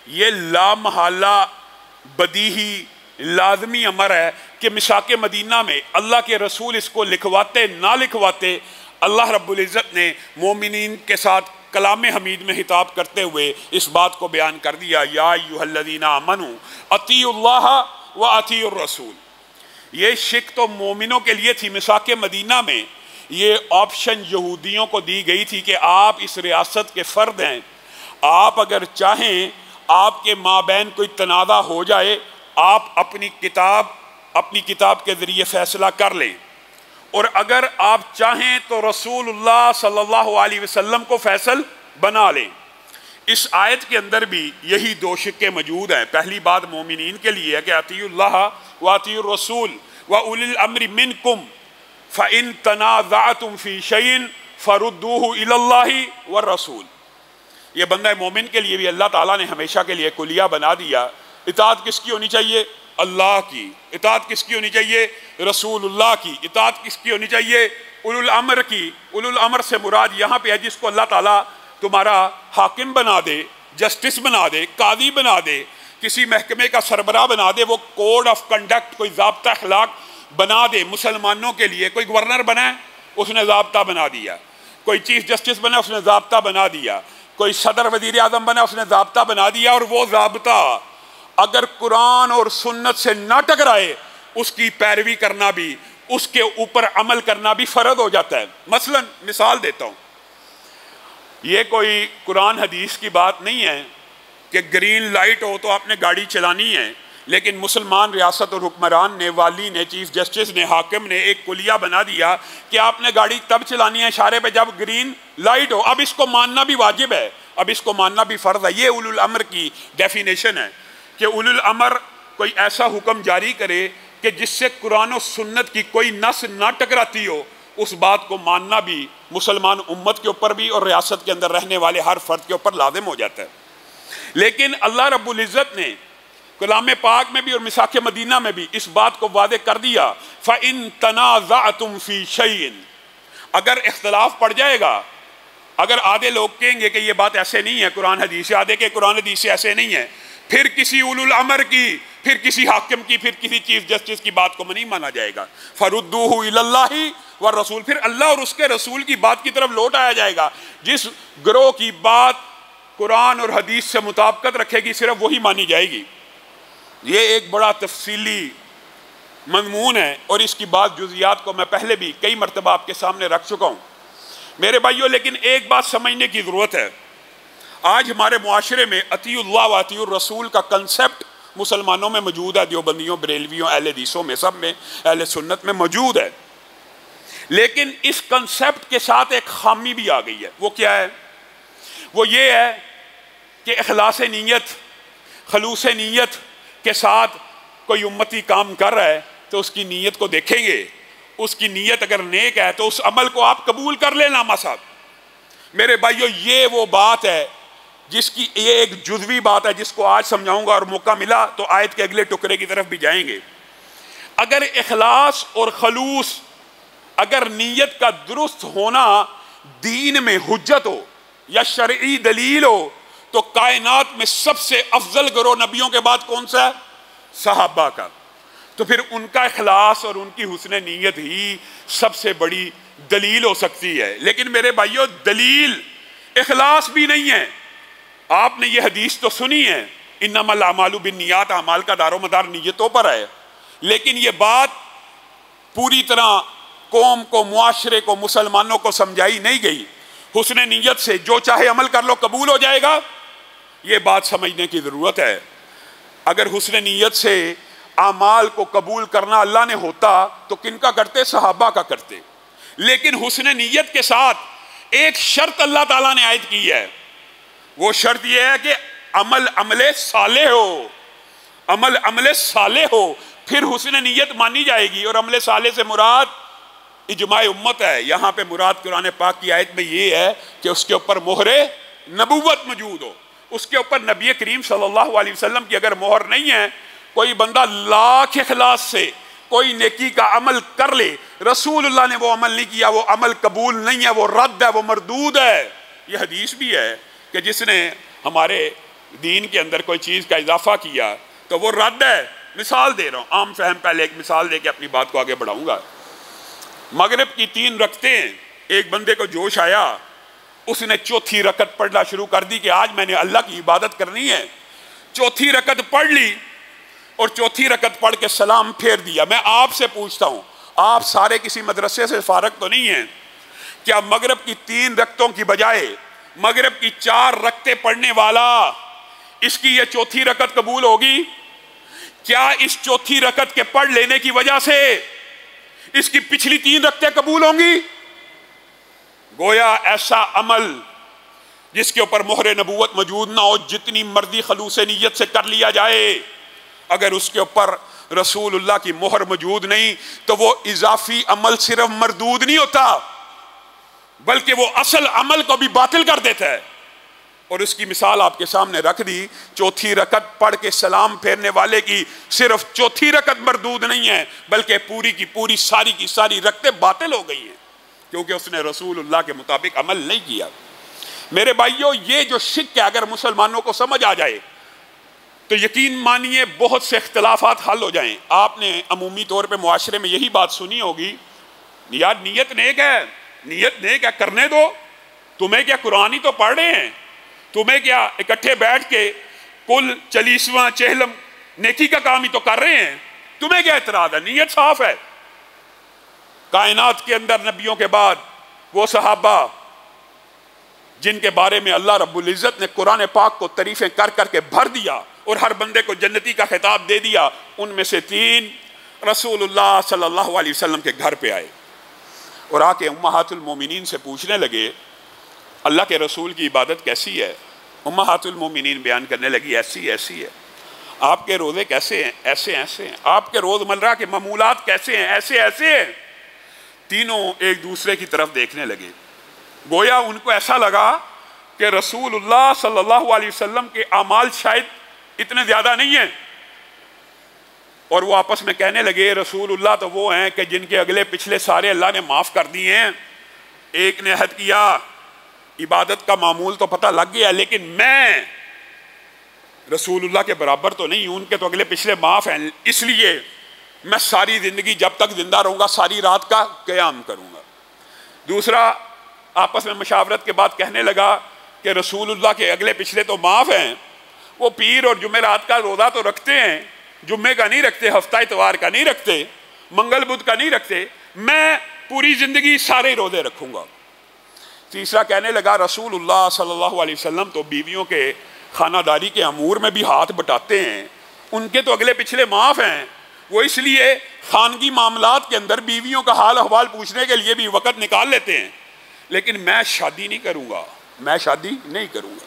یہ لامحالہ بدیہی لازمی امر ہے کہ میثاق مدینہ میں اللہ کے رسول اس کو لکھواتے نہ لکھواتے، اللہ رب العزت نے مومنین کے ساتھ کلام حمید میں خطاب کرتے ہوئے اس بات کو بیان کر دیا، یا ایھا الذین آمنوا اطیعوا اللہ و اطیعوا الرسول۔ یہ شک تو مومنوں کے لیے تھی۔ میثاق مدینہ میں یہ آپشن یہودیوں کو دی گئی تھی کہ آپ اس ریاست کے فرد ہیں، آپ اگر چاہیں آپ کے مابین کوئی تنازع ہو جائے، آپ اپنی کتاب کے ذریعے فیصلہ کر لیں، اور اگر آپ چاہیں تو رسول اللہ صلی اللہ علیہ وسلم کو فیصل بنا لیں۔ اس آیت کے اندر بھی یہی دو شقیں موجود ہیں۔ پہلی بات مومنین کے لیے ہے کہ اطیعوا اللہ و اطیعوا الرسول و اولی الامر منکم فإن تنازعتم فی شیء فردوہ الی اللہ والرسول۔ یہ بندہ مومن کے لیے بھی اللہ تعالیٰ نے ہمیشہ کے لیے کلیہ بنا دیا۔ اطاعت کس کی ہونی چاہیے؟ اللہ کی۔ اطاعت کس کی ہونی چاہیے؟ رسول اللہ کی۔ اطاعت کس کی ہونی چاہیے؟ اولو الامر کی۔ اولو الامر سے مراد یہاں پہ ہے جس کو اللہ تعالیٰ تمہارا حاکم بنا دے، جسٹس بنا دے، قاضی بنا دے، کسی محکمے کا سربراہ بنا دے، وہ کوڈ آف کنڈکٹ، کوئی ضابطہ اخلاق بنا دے مسلمانوں کے لیے۔ کوئی گورنر بنا ہے، اس نے ضابطہ بنا دیا۔ کوئی چیف جسٹس بنا، اس نے ضابطہ بنا دیا۔ کوئی صدر وزیر اعظم بنا، اس نے ضابطہ بنا دیا، اور وہ ضابطہ اگر قرآن اور سنت سے نہ ٹکرائے، اس کی پیروی کرنا بھی، اس کے اوپر عمل کرنا بھی فرض ہو جاتا ہے۔ مثلا مثال دیتا ہوں، یہ کوئی قرآن حدیث کی بات نہیں ہے کہ گرین لائٹ ہو تو آپ نے گاڑی چلانی ہے، لیکن مسلمان ریاست اور حکمران نے، والی نے، چیف جسٹس نے، حاکم نے ایک کلیہ بنا دیا کہ آپ نے گاڑی تب چلانی ہے اشارے پہ جب گرین لائٹ ہو۔ اب اس کو ماننا بھی واجب ہے، اب اس کو ماننا بھی فرض ہے۔ یہ اولو الامر کی ڈیفینیشن ہے کہ اولو الامر کوئی ایسا حکم جاری کرے کہ جس سے قرآن و سنت کی کوئی نص نہ ٹکراتی ہو، اس بات کو ماننا بھی مسلمان امت کے اوپر بھی اور ریاست کے اندر رہنے والے ہر فرد کے اوپر لازم ہو جاتا ہے۔ لیکن اللہ رب العزت نے کلام پاک میں بھی اور میثاق مدینہ میں بھی اس بات کو واضح کر دیا، فَإِن تَنَازَعْتُمْ فِي شَيْءٍ، اگر اختلاف پڑ جائے گا، اگر آدھے لوگ کہیں گے کہ یہ بات ایسے نہیں ہے قرآن حدیث سے، آدھے کہ قرآن حدیث سے ایسے نہیں ہے، پھر کسی اولو الامر کی، پھر کسی حاکم کی، پھر کسی چیف جسٹس کی بات کو نہیں مانا جائے گا۔ فَرُدُّوهُ إِلَى اللَّهِ وَالرَّسُولِ، پھر اللہ اور اس کے رسول کی بات کی طرف لوٹ آیا جائے گا۔ جس گروہ کی بات قرآن اور حدیث سے مطابقت رکھے گی صرف وہی مانی جائے گی۔ یہ ایک بڑا تفصیلی مضمون ہے، اور اس کی بعض جزیات کو میں پہلے بھی کئی مرتبہ آپ کے سامنے رکھ چکا ہوں میرے بھائیوں۔ لیکن ایک بات سمجھنے کی ضرورت ہے، آج ہمارے معاشرے میں اطیعوا اللہ و اطیعوا الرسول کا کنسپٹ مسلمانوں میں موجود ہے، دیوبندیوں، بریلویوں، اہل حدیثوں میں، سب میں، اہل سنت میں موجود ہے۔ لیکن اس کنسپٹ کے ساتھ ایک خامی بھی آ گئی ہے۔ وہ کیا ہے؟ وہ یہ ہے کہ اخلاص نیت، خلوص نیت کے ساتھ کوئی امتی کام کر رہا ہے تو اس کی نیت کو دیکھیں گے، اس کی نیت اگر نیک ہے تو اس عمل کو آپ قبول کر لیں نامہ صاحب۔ میرے بھائیو، یہ وہ بات ہے جس کی یہ ایک جزوی بات ہے جس کو آج سمجھاؤں گا، اور موقع ملا تو آیت کے اگلے ٹکڑے کی طرف بھی جائیں گے۔ اگر اخلاص اور خلوص، اگر نیت کا درست ہونا دین میں حجت ہو یا شرعی دلیل ہو، تو کائنات میں سب سے افضل گروہ نبیوں کے بعد کون سا ہے؟ صحابہ کا۔ تو پھر ان کا اخلاص اور ان کی حسن نیت ہی سب سے بڑی دلیل ہو سکتی ہے۔ لیکن میرے بھائیو، دلیل اخلاص بھی نہیں ہے۔ آپ نے یہ حدیث تو سنی ہے، انما الاعمال بالنیات، اعمال کا دار و مدار نیتوں پر ہے، لیکن یہ بات پوری طرح قوم کو، معاشرے کو، مسلمانوں کو سمجھائی نہیں گئی۔ حسن نیت سے جو چاہے عمل کر لو قبول ہو جائے گا، یہ بات سمجھنے کی ضرورت ہے۔ اگر حسن نیت سے اعمال کو قبول کرنا اللہ نے ہوتا تو کن کا کرتے؟ صحابہ کا کرتے۔ لیکن حسن نیت کے ساتھ ایک شرط اللہ تعالیٰ نے عائد کی ہے، وہ شرط یہ ہے کہ عمل صالح ہو، عمل صالح ہو، پھر حسن نیت مانی جائے گی۔ اور عمل صالح سے مراد اجماع امت ہے۔ یہاں پہ مراد قرآن پاک کی آیت میں یہ ہے کہ اس کے اوپر مہر نبوت موجود ہو، اس کے اوپر نبی کریم صلی اللہ علیہ وسلم کی اگر مہر نہیں ہے، کوئی بندہ لاکھ اخلاص سے کوئی نیکی کا عمل کر لے، رسول اللہ نے وہ عمل نہیں کیا، وہ عمل قبول نہیں ہے، وہ رد ہے، وہ مردود ہے۔ یہ حدیث بھی ہے کہ جس نے ہمارے دین کے اندر کوئی چیز کا اضافہ کیا تو وہ رد ہے. مثال دے رہا ہوں عام فہم، پہلے ایک مثال دے کے اپنی بات کو آگے بڑھاؤں گا. مغرب کی 3 رکعتیں، ایک بندے کو جوش آیا، اس نے چوتھی رکعت پڑھنا شروع کر دی کہ آج میں نے اللہ کی عبادت کرنی ہے. چوتھی رکعت پڑھ لی اور چوتھی رکعت پڑھ کے سلام پھیر دیا. میں آپ سے پوچھتا ہوں، آپ سارے کسی مدرسے سے فارغ تو نہیں ہیں؟ کیا مغرب کی 3 رکعتوں کی بجائے مغرب کی 4 رکعتیں پڑھنے والا، اس کی یہ چوتھی رکعت قبول ہوگی؟ کیا اس چوتھی رکعت کے پڑھ لینے کی وجہ سے اس کی پچھلی 3 رکعتیں قبول ہوں گی؟ گویا ایسا عمل جس کے اوپر مہر نبوت موجود نہ ہو، جتنی مرضی خلوص نیت سے کر لیا جائے، اگر اس کے اوپر رسول اللہ کی مہر موجود نہیں تو وہ اضافی عمل صرف مردود نہیں ہوتا، بلکہ وہ اصل عمل کو بھی باطل کر دیتا ہے. اور اس کی مثال آپ کے سامنے رکھ دی. چوتھی رکعت پڑھ کے سلام پھیرنے والے کی صرف چوتھی رکعت مردود نہیں ہے، بلکہ پوری کی پوری ساری کی ساری رکعتیں باطل ہو گئی ہیں، کیونکہ اس نے رسول اللہ کے مطابق عمل نہیں کیا. میرے بھائیوں، یہ جو شک ہے اگر مسلمانوں کو سمجھ آ جائے تو یقین مانیے بہت سے اختلافات حل ہو جائیں. آپ نے عمومی طور پہ معاشرے میں یہی بات سنی ہوگی، یار نیت نیک ہے، نیت نیک ہے، کرنے دو. تمہیں کیا قرآن ہی تو پڑھ رہے ہیں؟ تمہیں کیا اکٹھے بیٹھ کے کل 40واں چہلم نیکی کا کام ہی تو کر رہے ہیں؟ تمہیں کیا اعتراض ہے؟ نیت صاف ہے. کائنات کے اندر نبیوں کے بعد وہ صحابہ جن کے بارے میں اللہ رب العزت نے قرآن پاک کو تعریفیں کر کر کے بھر دیا اور ہر بندے کو جنتی کا خطاب دے دیا، ان میں سے 3 رسول اللہ صلی اللہ علیہ وسلم کے گھر پہ آئے اور آ کے امہات المومنین سے پوچھنے لگے اللہ کے رسول کی عبادت کیسی ہے؟ امہات المومنین بیان کرنے لگی ایسی ایسی ہے. آپ کے روزے کیسے ہیں؟ ایسے ایسے ہیں. آپ کے روز مرہ کے معمولات کیسے ہیں؟ ایسے ایسے ہیں. تینوں ایک دوسرے کی طرف دیکھنے لگے. گویا ان کو ایسا لگا کہ رسول اللہ صلی اللہ علیہ وسلم کے اعمال شاید اتنے زیادہ نہیں ہیں، اور وہ آپس میں کہنے لگے رسول اللہ تو وہ ہیں کہ جن کے اگلے پچھلے سارے اللہ نے معاف کر دیے ہیں. ایک نے عہد کیا عبادت کا معمول تو پتہ لگ گیا، لیکن میں رسول اللہ کے برابر تو نہیں ہوں، ان کے تو اگلے پچھلے معاف ہیں، اس لیے میں ساری زندگی جب تک زندہ رہوں گا ساری رات کا قیام کروں گا. دوسرا آپس میں مشاورت کے بعد کہنے لگا کہ رسول اللہ کے اگلے پچھلے تو معاف ہیں، وہ پیر اور جمعرات کا روزہ تو رکھتے ہیں، جمعے کا نہیں رکھتے، ہفتہ اتوار کا نہیں رکھتے، منگل بدھ کا نہیں رکھتے، میں پوری زندگی سارے روزے رکھوں گا. تیسرا کہنے لگا رسول اللہ صلی اللہ علیہ وسلم تو بیویوں کے خانہ داری کے امور میں بھی ہاتھ بٹاتے ہیں، ان کے تو اگلے پچھلے معاف ہیں، وہ اس لیے خانگی معاملات کے اندر بیویوں کا حال احوال پوچھنے کے لیے بھی وقت نکال لیتے ہیں، لیکن میں شادی نہیں کروں گا، میں شادی نہیں کروں گا.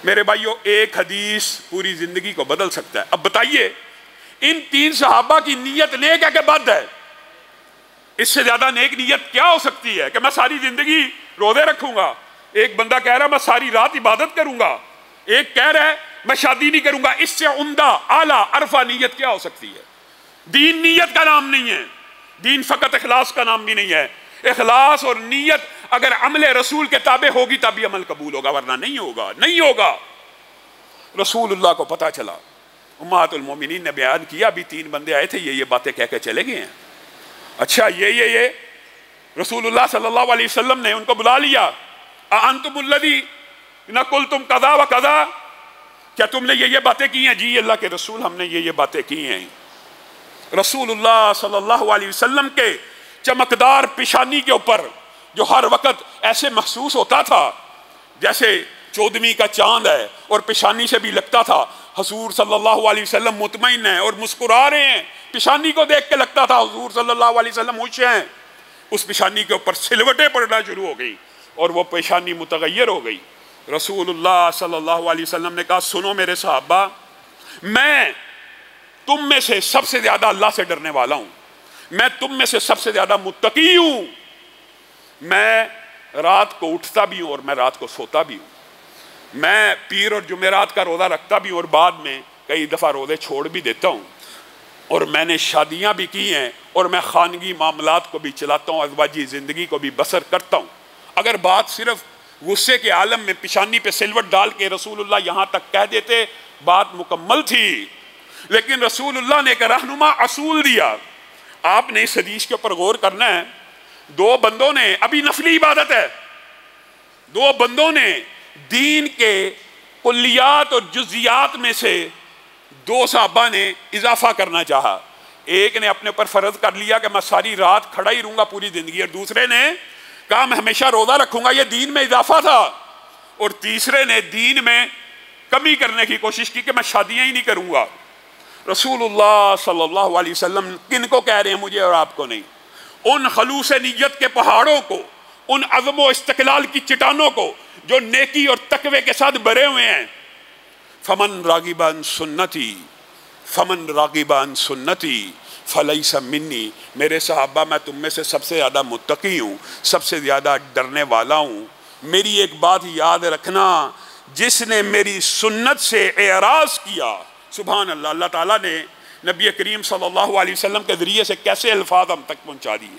میرے بھائیوں، ایک حدیث پوری زندگی کو بدل سکتا ہے. اب بتائیے ان 3 صحابہ کی نیت نیک ہے کہ بد ہے؟ اس سے زیادہ نیک نیت کیا ہو سکتی ہے کہ میں ساری زندگی روزے رکھوں گا؟ ایک بندہ کہہ رہا ہے میں ساری رات عبادت کروں گا، ایک کہہ رہا ہے میں شادی نہیں کروں گا. اس سے عمدہ اعلیٰ عرفہ نیت کیا ہو سکتی ہے؟ دین نیت کا نام نہیں ہے، دین فقط اخلاص کا نام بھی نہیں ہے. اخلاص اور نیت اگر عمل رسول کے تابع ہوگی تبھی عمل قبول ہوگا، ورنہ نہیں ہوگا، نہیں ہوگا. رسول اللہ کو پتہ چلا، امہات المومنین نے بیان کیا بھی 3 بندے آئے تھے، یہ باتیں کہہ کے چلے گئے ہیں. اچھا یہ رسول اللہ صلی اللہ علیہ وسلم نے ان کو بلا لیا. انتم الذین قلتم کذا و کذا، کیا تم نے یہ باتیں کی ہیں؟ جی اللہ کے رسول ہم نے یہ باتیں کی ہیں. رسول اللہ صلی اللہ علیہ وسلم کے چمکدار پیشانی کے اوپر جو ہر وقت ایسے محسوس ہوتا تھا جیسے 14ویں کا چاند ہے، اور پیشانی سے بھی لگتا تھا حضور صلی اللہ علیہ وسلم مطمئن ہیں اور مسکرا رہے ہیں. پیشانی کو دیکھ کے لگتا تھا حضور صلی اللہ علیہ وسلم خوش ہیں. اس پیشانی کے اوپر سلوٹیں پڑنا شروع ہو گئی اور وہ پیشانی متغیر ہو گئی. رسول اللہ صلی اللہ علیہ وسلم نے کہا سنو میرے صحابہ، میں تم میں سے سب سے زیادہ اللہ سے ڈرنے والا ہوں، میں تم میں سے سب سے زیادہ متقی ہوں، میں رات کو اٹھتا بھی ہوں اور میں رات کو سوتا بھی ہوں، میں پیر اور جمعرات کا روزہ رکھتا بھی ہوں اور بعد میں کئی دفعہ روزے چھوڑ بھی دیتا ہوں، اور میں نے شادیاں بھی کی ہیں اور میں خانگی معاملات کو بھی چلاتا ہوں، ازواجی زندگی کو بھی بسر کرتا ہوں. اگر بات صرف غصے کے عالم میں پیشانی پہ سلوٹ ڈال کے رسول اللہ یہاں تک کہہ دیتے، بات مکمل تھی۔ لیکن رسول اللہ نے ایک رہنما اصول دیا، آپ نے اس حدیث کے اوپر غور کرنا ہے۔ دو بندوں نے، ابھی نفلی عبادت ہے، دو بندوں نے دین کے کلیات اور جزیات میں سے دو صحابہ نے اضافہ کرنا چاہا۔ ایک نے اپنے اوپر فرض کر لیا کہ میں ساری رات کھڑا ہی رہوں گا پوری زندگی، اور دوسرے نے کہا میں ہمیشہ روزہ رکھوں گا، یہ دین میں اضافہ تھا۔ اور تیسرے نے دین میں کمی کرنے کی کوشش کی کہ میں شادیاں ہی نہیں کروں گا۔ رسول اللہ صلی اللہ علیہ وسلم کن کو کہہ رہے ہیں؟ مجھے اور آپ کو نہیں، ان خلوص نیت کے پہاڑوں کو، ان عزم و استقلال کی چٹانوں کو جو نیکی اور تقوی کے ساتھ بھرے ہوئے ہیں۔ فمن راغب عن سنتی، فمن راغب عن سنتی فلیس منی، میرے صحابہ میں تم میں سے سب سے زیادہ متقی ہوں، سب سے زیادہ ڈرنے والا ہوں۔ میری ایک بات یاد رکھنا، جس نے میری سنت سے اعراض کیا، سبحان اللہ، اللہ تعالیٰ نے نبی کریم صلی اللہ علیہ وسلم کے ذریعے سے کیسے الفاظ ہم تک پہنچا دیے۔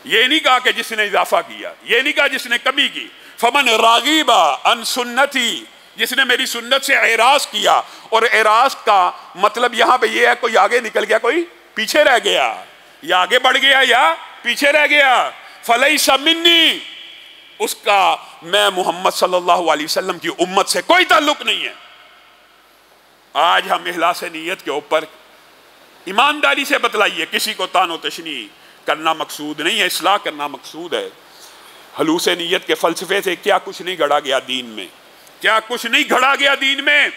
یہ نہیں کہا کہ جس نے اضافہ کیا، یہ نہیں کہا جس نے کمی کی۔ فمن راغب عن سنتی، جس نے میری سنت سے اعراض کیا، اور اعراض کا مطلب یہاں پہ یہ ہے کوئی آگے نکل گیا، کوئی پیچھے رہ گیا، یا آگے بڑھ گیا یا پیچھے رہ گیا، فلیس منی، اس کا میں محمد صلی اللہ علیہ وسلم کی امت سے کوئی تعلق نہیں ہے۔ آج ہم اخلاص نیت کے اوپر ایمانداری سے بتلائیے، کسی کو تان و تشنیع کرنا مقصود نہیں ہے، اصلاح کرنا مقصود ہے۔ خلوص نیت کے فلسفے سے کیا کچھ نہیں گھڑا گیا دین میں، کیا کچھ نہیں گھڑا گیا دین میں۔